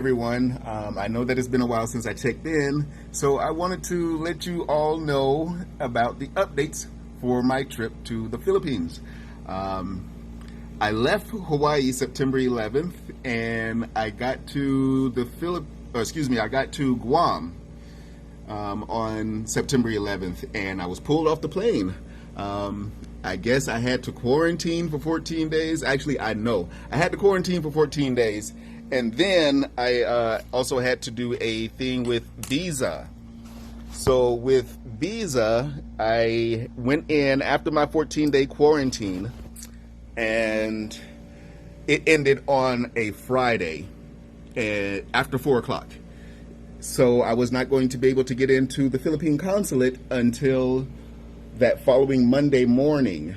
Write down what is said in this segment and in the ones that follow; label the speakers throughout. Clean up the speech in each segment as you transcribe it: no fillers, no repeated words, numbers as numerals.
Speaker 1: Everyone. I know that it's been a while since I checked in, so I wanted to let you all know about the updates for my trip to the Philippines. I left Hawaii September 11th, and I got to I got to Guam on September 11th, and I was pulled off the plane. I guess I had to quarantine for 14 days. Actually, I know I had to quarantine for 14 days. And then I also had to do a thing with visa. So with visa, I went in after my 14-day quarantine, and it ended on a Friday after 4 o'clock. So I was not going to be able to get into the Philippine consulate until that following Monday morning.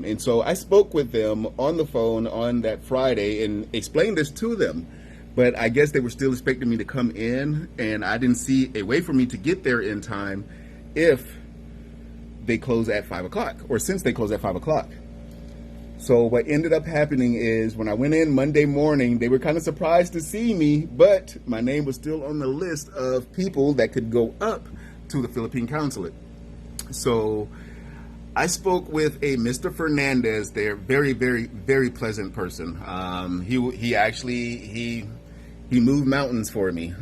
Speaker 1: And so I spoke with them on the phone on that Friday and explained this to them. But I guess they were still expecting me to come in, and I didn't see a way for me to get there in time if they close at 5 o'clock, or since they close at 5 o'clock. So what ended up happening is when I went in Monday morning, they were kind of surprised to see me, but my name was still on the list of people that could go up to the Philippine consulate. So I spoke with a Mr. Fernandez there, very, very, very pleasant person. He moved mountains for me.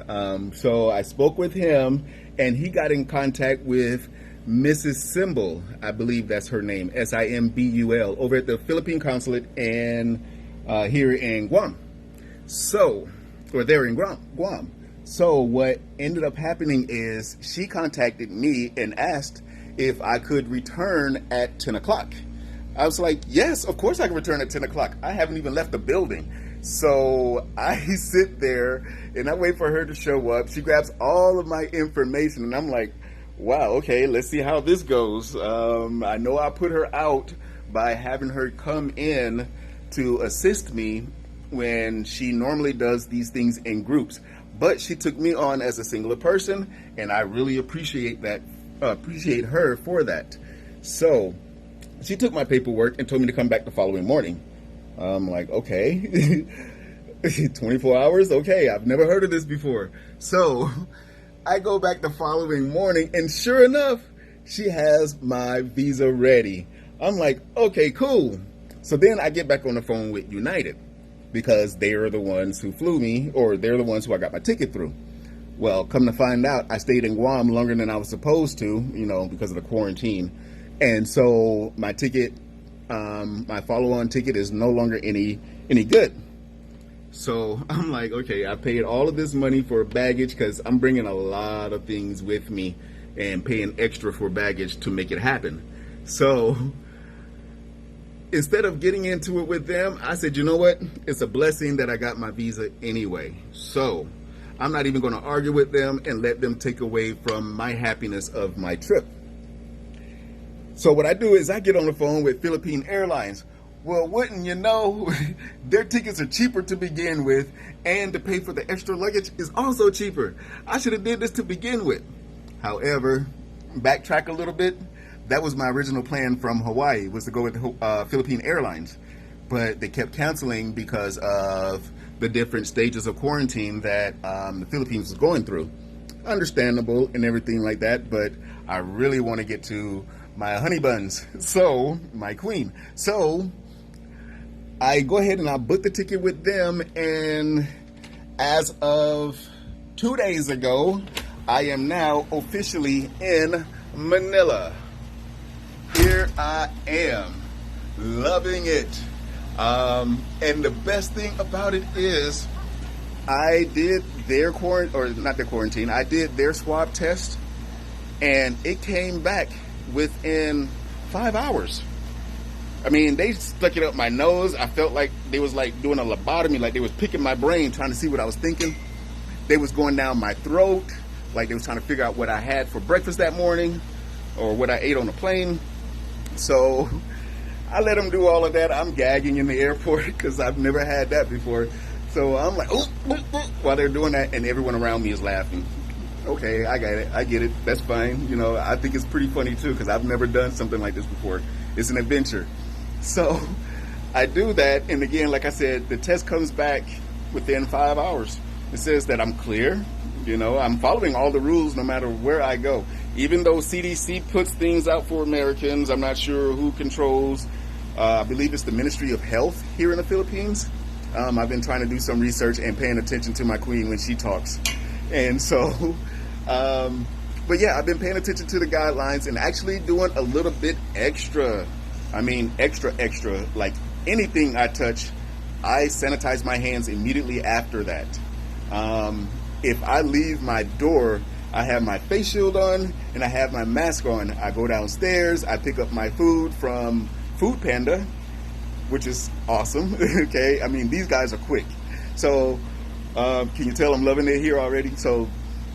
Speaker 1: So I spoke with him, and he got in contact with Mrs. Simbul, I believe that's her name, Simbul, over at the Philippine consulate and here in Guam. There in Guam. So what ended up happening is she contacted me and asked if I could return at 10 o'clock. I was like, yes, of course I can return at 10 o'clock. I haven't even left the building. So I sit there and I wait for her to show up. She grabs all of my information and I'm like, wow, okay, let's see how this goes. I know I put her out by having her come in to assist me when she normally does these things in groups. But she took me on as a singular person, and I really appreciate her for that. So she took my paperwork and told me to come back the following morning. I'm like, okay, 24 hours? Okay, I've never heard of this before. So I go back the following morning, and sure enough, she has my visa ready. I'm like, okay, cool. So then I get back on the phone with United because they are the ones who flew me, or they're the ones who I got my ticket through. Well, come to find out, I stayed in Guam longer than I was supposed to, because of the quarantine. And so my ticket, my follow-on ticket is no longer any good. So I'm like, okay, I paid all of this money for baggage because I'm bringing a lot of things with me and paying extra for baggage to make it happen. So instead of getting into it with them, I said, you know what? It's a blessing that I got my visa anyway. So I'm not even going to argue with them and let them take away from my happiness of my trip. So what I do is I get on the phone with Philippine Airlines. Well, wouldn't you know, their tickets are cheaper to begin with, and to pay for the extra luggage is also cheaper. I should have did this to begin with. However, backtrack a little bit. That was my original plan from Hawaii, was to go with Philippine Airlines. But they kept canceling because of the different stages of quarantine that the Philippines was going through. Understandable and everything like that, but I really want to get to my honey buns, so my queen. So I go ahead and I book the ticket with them, and as of 2 days ago, I am now officially in Manila. Here I am, loving it. And the best thing about it is I did their quarantine, I did their swab test, and it came back within 5 hours. I mean, they stuck it up my nose. I felt like they was like doing a lobotomy, like they was picking my brain, trying to see what I was thinking. They was going down my throat, like they was trying to figure out what I had for breakfast that morning or what I ate on the plane. So I let them do all of that. I'm gagging in the airport because I've never had that before. So I'm like, ooh, ooh, ooh, while they're doing that, and everyone around me is laughing. Okay, I got it. I get it. That's fine. I think it's pretty funny too because I've never done something like this before. It's an adventure. So I do that, and again, like I said, the test comes back within 5 hours. It says that I'm clear. You know, I'm following all the rules no matter where I go. Even though CDC puts things out for Americans, I'm not sure who controls. I believe it's the Ministry of Health here in the Philippines. I've been trying to do some research and paying attention to my queen when she talks. And so, but yeah, I've been paying attention to the guidelines and actually doing a little bit extra. I mean, extra. Like anything I touch, I sanitize my hands immediately after that. If I leave my door, I have my face shield on and I have my mask on. I go downstairs, I pick up my food from Food Panda, which is awesome. Okay, I mean, these guys are quick. So, can you tell I'm loving it here already? So,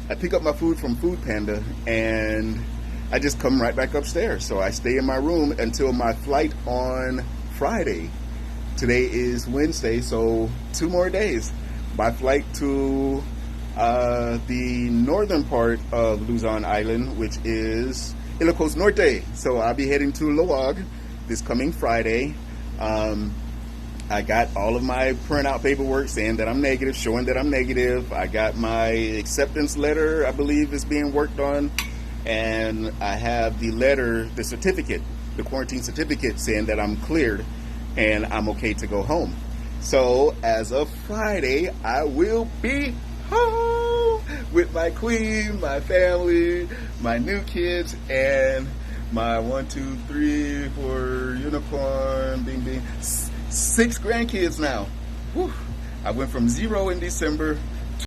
Speaker 1: I pick up my food from Food Panda and I just come right back upstairs. So, I stay in my room until my flight on Friday. Today is Wednesday, so 2 more days. My flight to the northern part of Luzon Island, which is Ilocos Norte. So I'll be heading to Luwag this coming Friday. I got all of my printout paperwork saying that I'm negative, showing that I'm negative. I got my acceptance letter, I believe, is being worked on. And I have the letter, the certificate, the quarantine certificate saying that I'm cleared and I'm okay to go home. So as of Friday, I will be home with my queen, my family, my new kids, and my 1, 2, 3, 4 unicorn, bing, bing, 6 grandkids now. Whew. I went from 0 in December